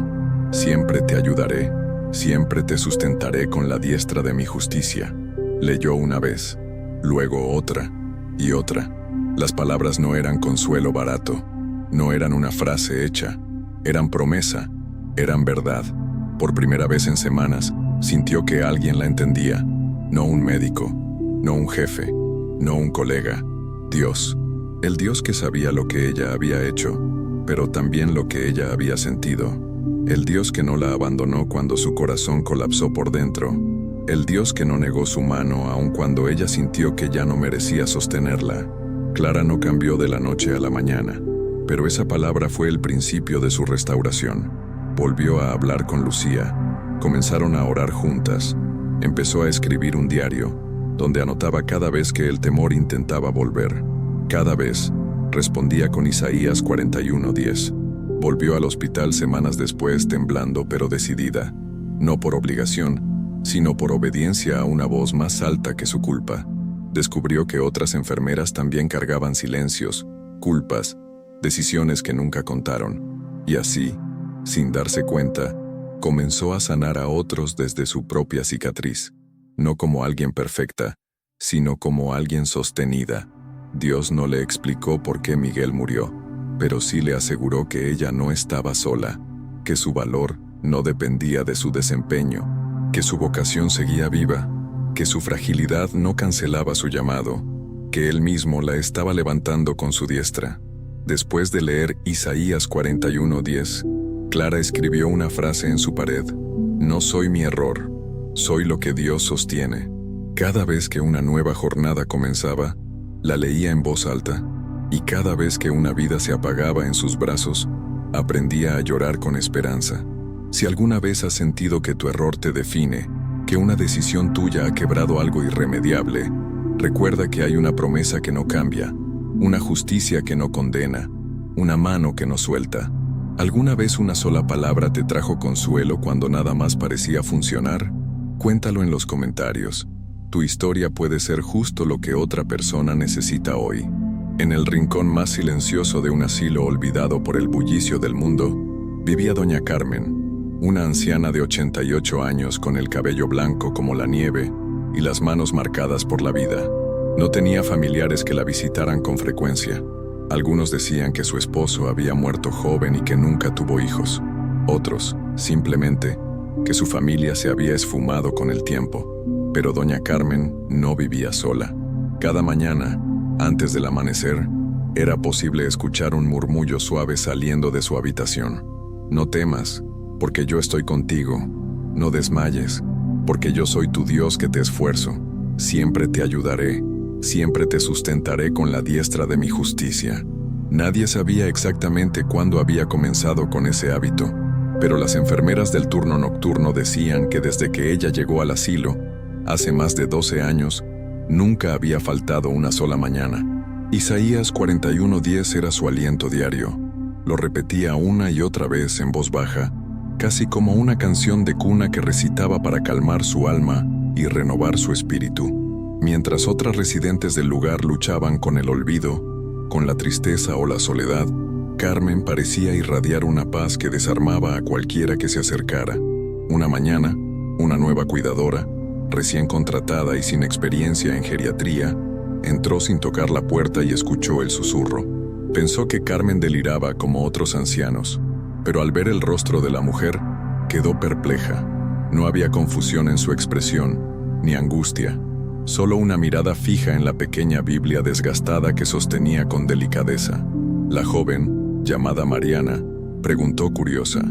Siempre te ayudaré, siempre te sustentaré con la diestra de mi justicia. Leyó una vez, luego otra y otra. Las palabras no eran consuelo barato, no eran una frase hecha, eran promesa, eran verdad. Por primera vez en semanas, sintió que alguien la entendía. No un médico, no un jefe, no un colega. Dios, el Dios que sabía lo que ella había hecho, pero también lo que ella había sentido. El Dios que no la abandonó cuando su corazón colapsó por dentro. El Dios que no negó su mano aun cuando ella sintió que ya no merecía sostenerla. Clara no cambió de la noche a la mañana, pero esa palabra fue el principio de su restauración. Volvió a hablar con Lucía, comenzaron a orar juntas, empezó a escribir un diario, donde anotaba cada vez que el temor intentaba volver. Cada vez, respondía con Isaías 41:10. Volvió al hospital semanas después temblando pero decidida, no por obligación, sino por obediencia a una voz más alta que su culpa. Descubrió que otras enfermeras también cargaban silencios, culpas, decisiones que nunca contaron. Y así, sin darse cuenta, comenzó a sanar a otros desde su propia cicatriz, no como alguien perfecta, sino como alguien sostenida. Dios no le explicó por qué Miguel murió, pero sí le aseguró que ella no estaba sola, que su valor no dependía de su desempeño, que su vocación seguía viva, que su fragilidad no cancelaba su llamado, que él mismo la estaba levantando con su diestra. Después de leer Isaías 41:10, Clara escribió una frase en su pared: "No soy mi error, soy lo que Dios sostiene". Cada vez que una nueva jornada comenzaba, la leía en voz alta, y cada vez que una vida se apagaba en sus brazos, aprendía a llorar con esperanza. Si alguna vez has sentido que tu error te define, que una decisión tuya ha quebrado algo irremediable, recuerda que hay una promesa que no cambia, una justicia que no condena, una mano que no suelta. ¿Alguna vez una sola palabra te trajo consuelo cuando nada más parecía funcionar? Cuéntalo en los comentarios. Tu historia puede ser justo lo que otra persona necesita hoy. En el rincón más silencioso de un asilo olvidado por el bullicio del mundo, vivía doña Carmen, una anciana de 88 años con el cabello blanco como la nieve y las manos marcadas por la vida. No tenía familiares que la visitaran con frecuencia. Algunos decían que su esposo había muerto joven y que nunca tuvo hijos. Otros, simplemente, que su familia se había esfumado con el tiempo. Pero doña Carmen no vivía sola. Cada mañana, antes del amanecer, era posible escuchar un murmullo suave saliendo de su habitación. No temas, porque yo estoy contigo. No desmayes, porque yo soy tu Dios que te esfuerzo. Siempre te ayudaré, siempre te sustentaré con la diestra de mi justicia. Nadie sabía exactamente cuándo había comenzado con ese hábito, pero las enfermeras del turno nocturno decían que desde que ella llegó al asilo, hace más de 12 años, nunca había faltado una sola mañana. Isaías 41:10 era su aliento diario. Lo repetía una y otra vez en voz baja, casi como una canción de cuna que recitaba para calmar su alma y renovar su espíritu. Mientras otras residentes del lugar luchaban con el olvido, con la tristeza o la soledad, Carmen parecía irradiar una paz que desarmaba a cualquiera que se acercara. Una mañana, una nueva cuidadora, recién contratada y sin experiencia en geriatría, entró sin tocar la puerta y escuchó el susurro. Pensó que Carmen deliraba como otros ancianos, pero al ver el rostro de la mujer, quedó perpleja. No había confusión en su expresión, ni angustia, solo una mirada fija en la pequeña Biblia desgastada que sostenía con delicadeza. La joven, llamada Mariana, preguntó curiosa: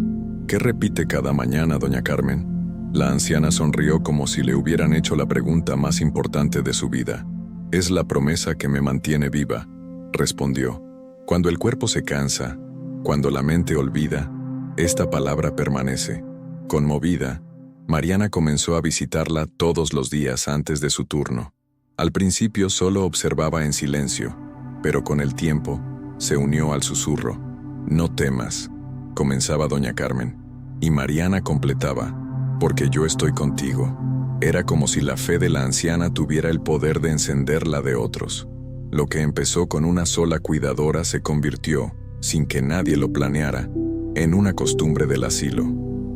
¿qué repite cada mañana, doña Carmen? La anciana sonrió como si le hubieran hecho la pregunta más importante de su vida. «Es la promesa que me mantiene viva», respondió. «Cuando el cuerpo se cansa, cuando la mente olvida, esta palabra permanece». Conmovida, Mariana comenzó a visitarla todos los días antes de su turno. Al principio solo observaba en silencio, pero con el tiempo se unió al susurro. «No temas», comenzaba doña Carmen, y Mariana completaba: «porque yo estoy contigo». Era como si la fe de la anciana tuviera el poder de encender la de otros. Lo que empezó con una sola cuidadora se convirtió, sin que nadie lo planeara, en una costumbre del asilo.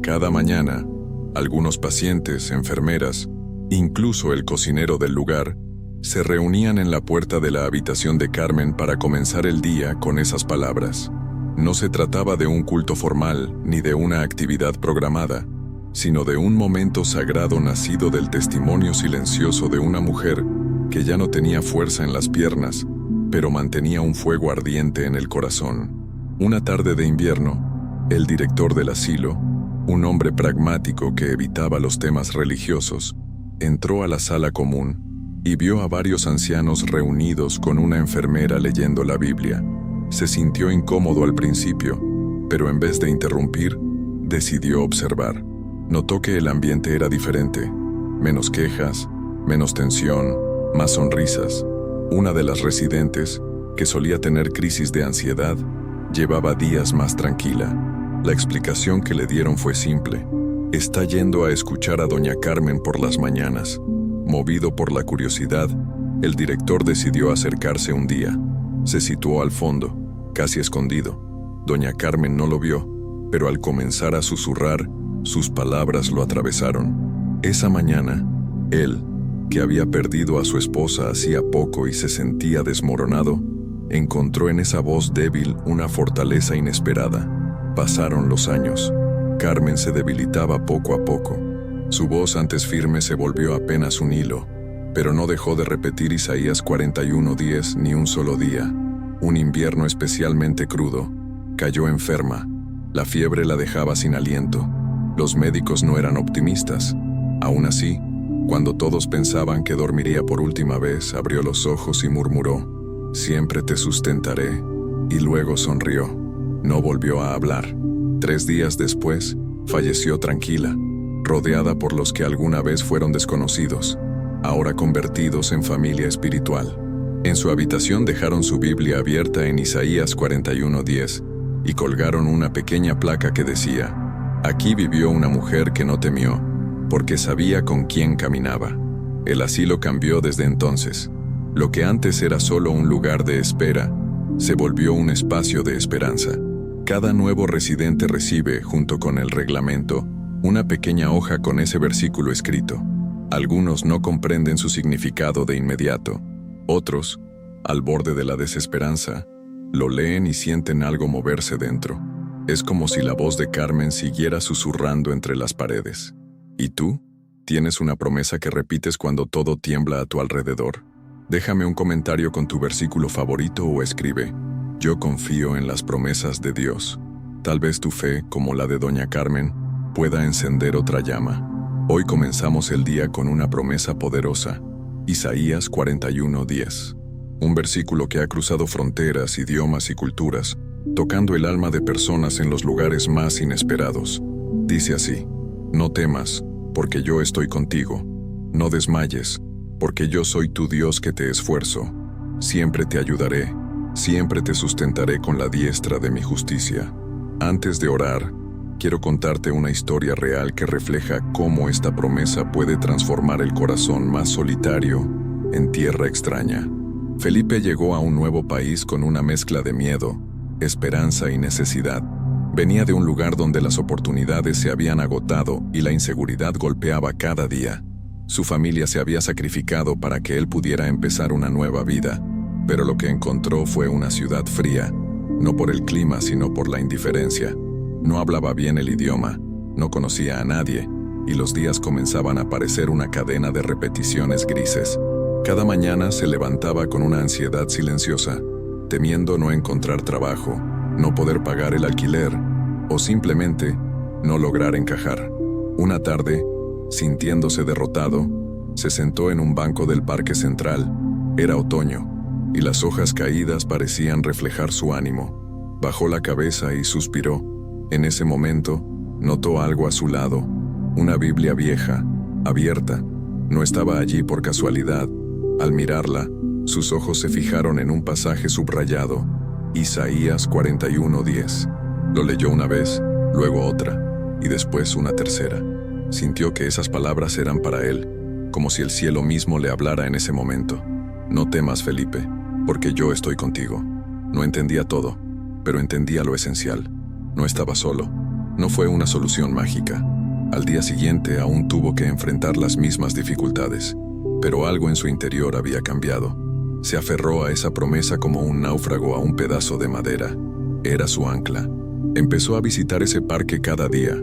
Cada mañana, algunos pacientes, enfermeras, incluso el cocinero del lugar, se reunían en la puerta de la habitación de Carmen para comenzar el día con esas palabras. No se trataba de un culto formal ni de una actividad programada, sino de un momento sagrado nacido del testimonio silencioso de una mujer que ya no tenía fuerza en las piernas, pero mantenía un fuego ardiente en el corazón. Una tarde de invierno, el director del asilo, un hombre pragmático que evitaba los temas religiosos, Entró a la sala común y vio a varios ancianos reunidos con una enfermera leyendo la Biblia. Se sintió incómodo al principio, pero en vez de interrumpir, decidió observar. Notó que el ambiente era diferente. Menos quejas, menos tensión, más sonrisas. Una de las residentes, que solía tener crisis de ansiedad, llevaba días más tranquila. La explicación que le dieron fue simple. Está yendo a escuchar a doña Carmen por las mañanas. Movido por la curiosidad, el director decidió acercarse un día. Se situó al fondo, casi escondido. Doña Carmen no lo vio, pero al comenzar a susurrar, sus palabras lo atravesaron. Esa mañana, él, que había perdido a su esposa hacía poco y se sentía desmoronado, encontró en esa voz débil una fortaleza inesperada. Pasaron los años. Carmen se debilitaba poco a poco. Su voz antes firme se volvió apenas un hilo, pero no dejó de repetir Isaías 41:10 ni un solo día. Un invierno especialmente crudo. Cayó enferma. La fiebre la dejaba sin aliento. Los médicos no eran optimistas. Aún así, cuando todos pensaban que dormiría por última vez, abrió los ojos y murmuró: «Siempre te sustentaré», y luego sonrió. No volvió a hablar. 3 días después, falleció tranquila, rodeada por los que alguna vez fueron desconocidos, ahora convertidos en familia espiritual. En su habitación dejaron su Biblia abierta en Isaías 41:10 y colgaron una pequeña placa que decía: «Aquí vivió una mujer que no temió, porque sabía con quién caminaba». El asilo cambió desde entonces. Lo que antes era solo un lugar de espera, se volvió un espacio de esperanza. Cada nuevo residente recibe, junto con el reglamento, una pequeña hoja con ese versículo escrito. Algunos no comprenden su significado de inmediato. Otros, al borde de la desesperanza, lo leen y sienten algo moverse dentro. Es como si la voz de Carmen siguiera susurrando entre las paredes. ¿Y tú? ¿Tienes una promesa que repites cuando todo tiembla a tu alrededor? Déjame un comentario con tu versículo favorito o escribe: «Yo confío en las promesas de Dios». Tal vez tu fe, como la de doña Carmen, pueda encender otra llama. Hoy comenzamos el día con una promesa poderosa. Isaías 41:10. Un versículo que ha cruzado fronteras, idiomas y culturas, tocando el alma de personas en los lugares más inesperados. Dice así: «No temas, porque yo estoy contigo. No desmayes, porque yo soy tu Dios que te esfuerzo. Siempre te ayudaré, siempre te sustentaré con la diestra de mi justicia». Antes de orar, quiero contarte una historia real que refleja cómo esta promesa puede transformar el corazón más solitario en tierra extraña. Felipe llegó a un nuevo país con una mezcla de miedo, esperanza y necesidad. Venía de un lugar donde las oportunidades se habían agotado y la inseguridad golpeaba cada día. Su familia se había sacrificado para que él pudiera empezar una nueva vida, pero lo que encontró fue una ciudad fría, no por el clima sino por la indiferencia. No hablaba bien el idioma, no conocía a nadie, y los días comenzaban a parecer una cadena de repeticiones grises. Cada mañana se levantaba con una ansiedad silenciosa, temiendo no encontrar trabajo, no poder pagar el alquiler, o simplemente no lograr encajar. Una tarde, sintiéndose derrotado, se sentó en un banco del Parque Central. Era otoño, y las hojas caídas parecían reflejar su ánimo. Bajó la cabeza y suspiró. En ese momento, notó algo a su lado, una Biblia vieja, abierta. No estaba allí por casualidad. Al mirarla, sus ojos se fijaron en un pasaje subrayado, Isaías 41:10. Lo leyó una vez, luego otra, y después una tercera. Sintió que esas palabras eran para él, como si el cielo mismo le hablara en ese momento. «No temas, Felipe, porque yo estoy contigo». No entendía todo, pero entendía lo esencial. No estaba solo. No fue una solución mágica. Al día siguiente aún tuvo que enfrentar las mismas dificultades, pero algo en su interior había cambiado. Se aferró a esa promesa como un náufrago a un pedazo de madera. Era su ancla. Empezó a visitar ese parque cada día,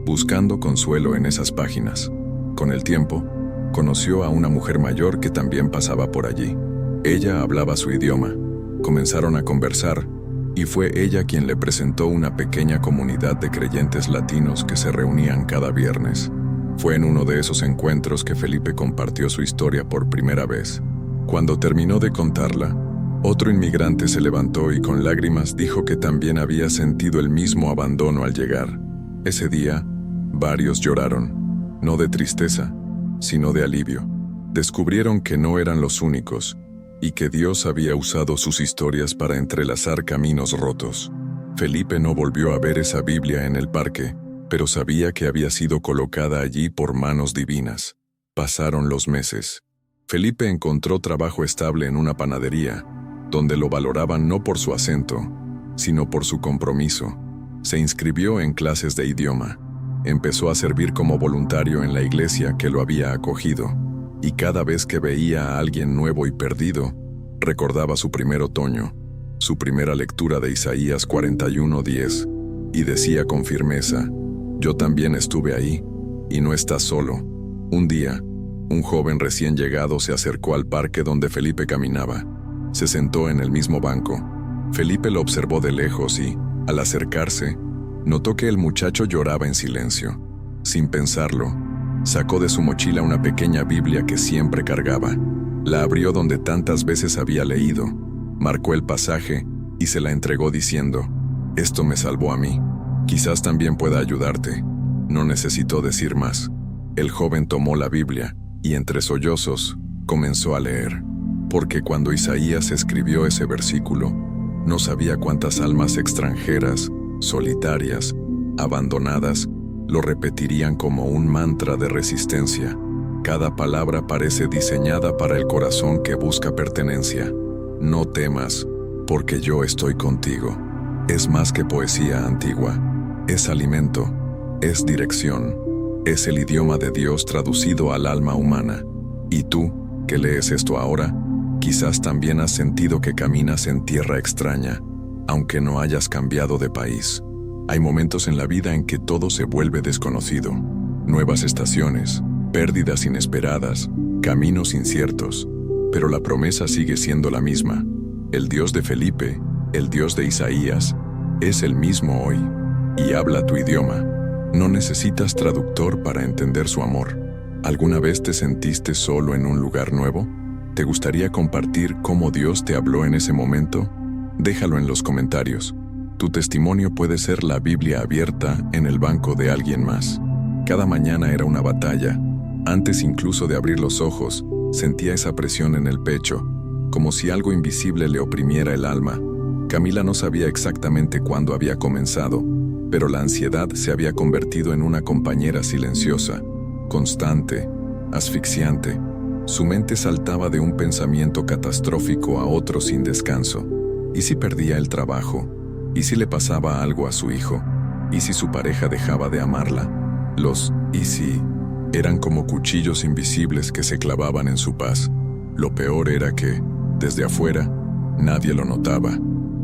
buscando consuelo en esas páginas. Con el tiempo, conoció a una mujer mayor que también pasaba por allí. Ella hablaba su idioma. Comenzaron a conversar, y fue ella quien le presentó una pequeña comunidad de creyentes latinos que se reunían cada viernes. Fue en uno de esos encuentros que Felipe compartió su historia por primera vez. Cuando terminó de contarla, otro inmigrante se levantó y con lágrimas dijo que también había sentido el mismo abandono al llegar. Ese día, varios lloraron, no de tristeza, sino de alivio. Descubrieron que no eran los únicos y que Dios había usado sus historias para entrelazar caminos rotos. Felipe no volvió a ver esa Biblia en el parque, pero sabía que había sido colocada allí por manos divinas. Pasaron los meses. Felipe encontró trabajo estable en una panadería, donde lo valoraban no por su acento, sino por su compromiso. Se inscribió en clases de idioma. Empezó a servir como voluntario en la iglesia que lo había acogido, y cada vez que veía a alguien nuevo y perdido, recordaba su primer otoño, su primera lectura de Isaías 41:10, y decía con firmeza: «Yo también estuve ahí, y no estás solo». Un día, un joven recién llegado se acercó al parque donde Felipe caminaba. Se sentó en el mismo banco. Felipe lo observó de lejos y, al acercarse, notó que el muchacho lloraba en silencio. Sin pensarlo, sacó de su mochila una pequeña Biblia que siempre cargaba. La abrió donde tantas veces había leído, marcó el pasaje y se la entregó diciendo: «Esto me salvó a mí. Quizás también pueda ayudarte». No necesitó decir más. El joven tomó la Biblia y, entre sollozos, comenzó a leer. Porque cuando Isaías escribió ese versículo, no sabía cuántas almas extranjeras, solitarias, abandonadas, lo repetirían como un mantra de resistencia. Cada palabra parece diseñada para el corazón que busca pertenencia. No temas, porque yo estoy contigo. Es más que poesía antigua. Es alimento, es dirección, es el idioma de Dios traducido al alma humana. Y tú, que lees esto ahora, quizás también has sentido que caminas en tierra extraña, aunque no hayas cambiado de país. Hay momentos en la vida en que todo se vuelve desconocido. Nuevas estaciones, pérdidas inesperadas, caminos inciertos, pero la promesa sigue siendo la misma. El Dios de Felipe, el Dios de Isaías, es el mismo hoy, y habla tu idioma. No necesitas traductor para entender su amor. ¿Alguna vez te sentiste solo en un lugar nuevo? ¿Te gustaría compartir cómo Dios te habló en ese momento? Déjalo en los comentarios. Tu testimonio puede ser la Biblia abierta en el banco de alguien más. Cada mañana era una batalla. Antes incluso de abrir los ojos, sentía esa presión en el pecho, como si algo invisible le oprimiera el alma. Camila no sabía exactamente cuándo había comenzado, pero la ansiedad se había convertido en una compañera silenciosa, constante, asfixiante. Su mente saltaba de un pensamiento catastrófico a otro sin descanso. ¿Y si perdía el trabajo? ¿Y si le pasaba algo a su hijo? ¿Y si su pareja dejaba de amarla? Los «y si» eran como cuchillos invisibles que se clavaban en su paz. Lo peor era que, desde afuera, nadie lo notaba.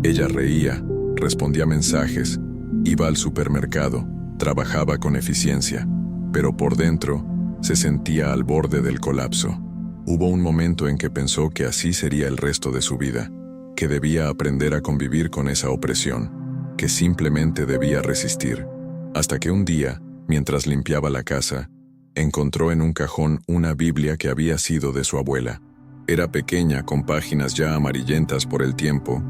Ella reía, respondía mensajes, iba al supermercado, trabajaba con eficiencia, pero por dentro se sentía al borde del colapso. Hubo un momento en que pensó que así sería el resto de su vida, que debía aprender a convivir con esa opresión, que simplemente debía resistir, hasta que un día, mientras limpiaba la casa, encontró en un cajón una Biblia que había sido de su abuela. Era pequeña, con páginas ya amarillentas por el tiempo,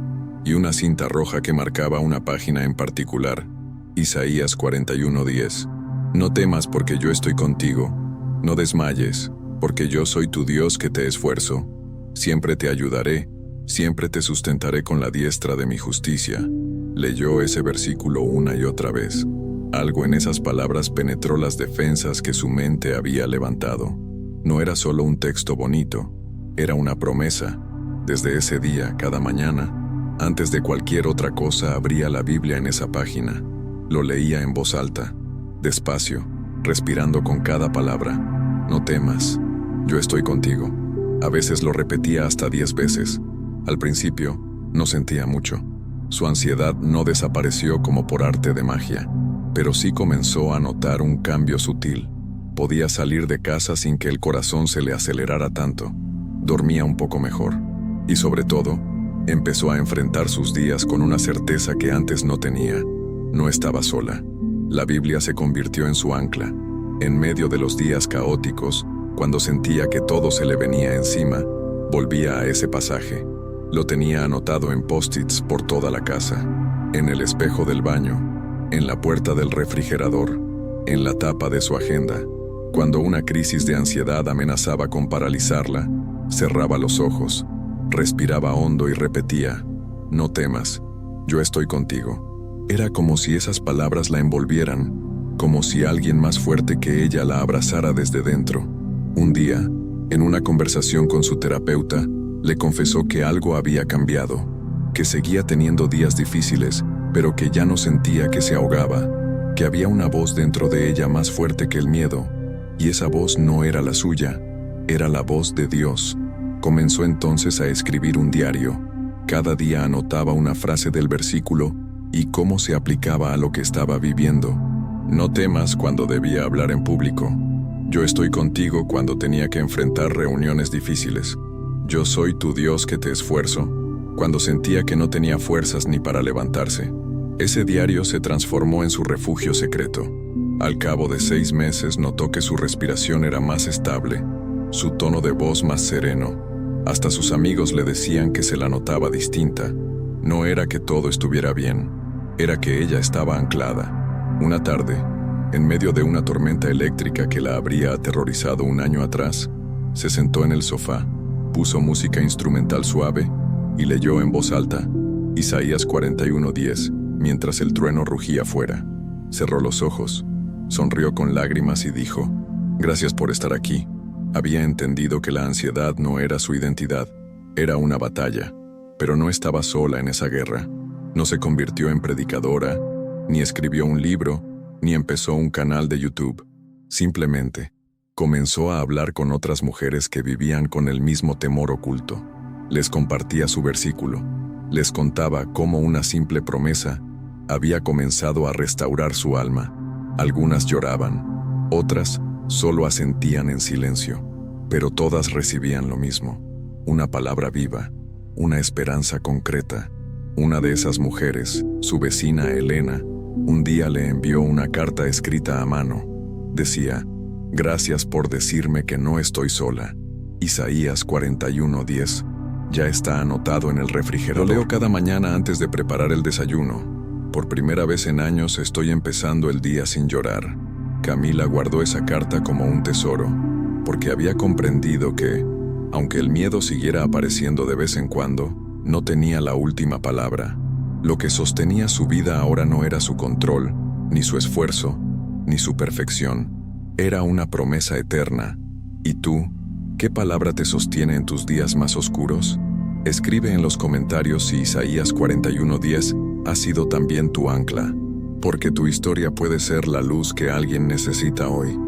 y una cinta roja que marcaba una página en particular, Isaías 41:10. «No temas porque yo estoy contigo, no desmayes, porque yo soy tu Dios que te esfuerzo. Siempre te ayudaré, siempre te sustentaré con la diestra de mi justicia». Leyó ese versículo una y otra vez. Algo en esas palabras penetró las defensas que su mente había levantado. No era solo un texto bonito, era una promesa. Desde ese día, cada mañana, antes de cualquier otra cosa, abría la Biblia en esa página. Lo leía en voz alta, despacio, respirando con cada palabra. «No temas, yo estoy contigo». A veces lo repetía hasta 10 veces. Al principio, no sentía mucho. Su ansiedad no desapareció como por arte de magia, pero sí comenzó a notar un cambio sutil. Podía salir de casa sin que el corazón se le acelerara tanto. Dormía un poco mejor. Y sobre todo, empezó a enfrentar sus días con una certeza que antes no tenía. No estaba sola. La Biblia se convirtió en su ancla, En medio de los días caóticos, cuando sentía que todo se le venía encima, volvía a ese pasaje. Lo tenía anotado en post-its por toda la casa, en el espejo del baño, en la puerta del refrigerador, en la tapa de su agenda. Cuando una crisis de ansiedad amenazaba con paralizarla, cerraba los ojos, respiraba hondo y repetía: no temas, yo estoy contigo. Era como si esas palabras la envolvieran, como si alguien más fuerte que ella la abrazara desde dentro. Un día, en una conversación con su terapeuta, le confesó que algo había cambiado, que seguía teniendo días difíciles, pero que ya no sentía que se ahogaba, que había una voz dentro de ella más fuerte que el miedo, y esa voz no era la suya, era la voz de Dios. Comenzó entonces a escribir un diario. Cada día anotaba una frase del versículo y cómo se aplicaba a lo que estaba viviendo. No temas cuando debía hablar en público. Yo estoy contigo cuando tenía que enfrentar reuniones difíciles. Yo soy tu Dios que te esfuerzo, cuando sentía que no tenía fuerzas ni para levantarse. Ese diario se transformó en su refugio secreto. Al cabo de 6 meses notó que su respiración era más estable, su tono de voz más sereno. Hasta sus amigos le decían que se la notaba distinta. No era que todo estuviera bien, era que ella estaba anclada. Una tarde, en medio de una tormenta eléctrica que la habría aterrorizado un año atrás, se sentó en el sofá, puso música instrumental suave y leyó en voz alta Isaías 41:10 mientras el trueno rugía fuera. Cerró los ojos, sonrió con lágrimas y dijo: gracias por estar aquí. Había entendido que la ansiedad no era su identidad, era una batalla, pero no estaba sola en esa guerra. No se convirtió en predicadora, ni escribió un libro, ni empezó un canal de YouTube. Simplemente comenzó a hablar con otras mujeres que vivían con el mismo temor oculto. Les compartía su versículo, les contaba cómo una simple promesa había comenzado a restaurar su alma. Algunas lloraban, otras solo asentían en silencio, pero todas recibían lo mismo: una palabra viva, una esperanza concreta. Una de esas mujeres, su vecina Elena, un día le envió una carta escrita a mano. Decía: gracias por decirme que no estoy sola. Isaías 41:10 ya está anotado en el refrigerador. Lo leo cada mañana antes de preparar el desayuno. Por primera vez en años estoy empezando el día sin llorar. Camila guardó esa carta como un tesoro, porque había comprendido que, aunque el miedo siguiera apareciendo de vez en cuando, no tenía la última palabra. Lo que sostenía su vida ahora no era su control, ni su esfuerzo, ni su perfección. Era una promesa eterna. ¿Y tú, qué palabra te sostiene en tus días más oscuros? Escribe en los comentarios si Isaías 41:10 ha sido también tu ancla, porque tu historia puede ser la luz que alguien necesita hoy.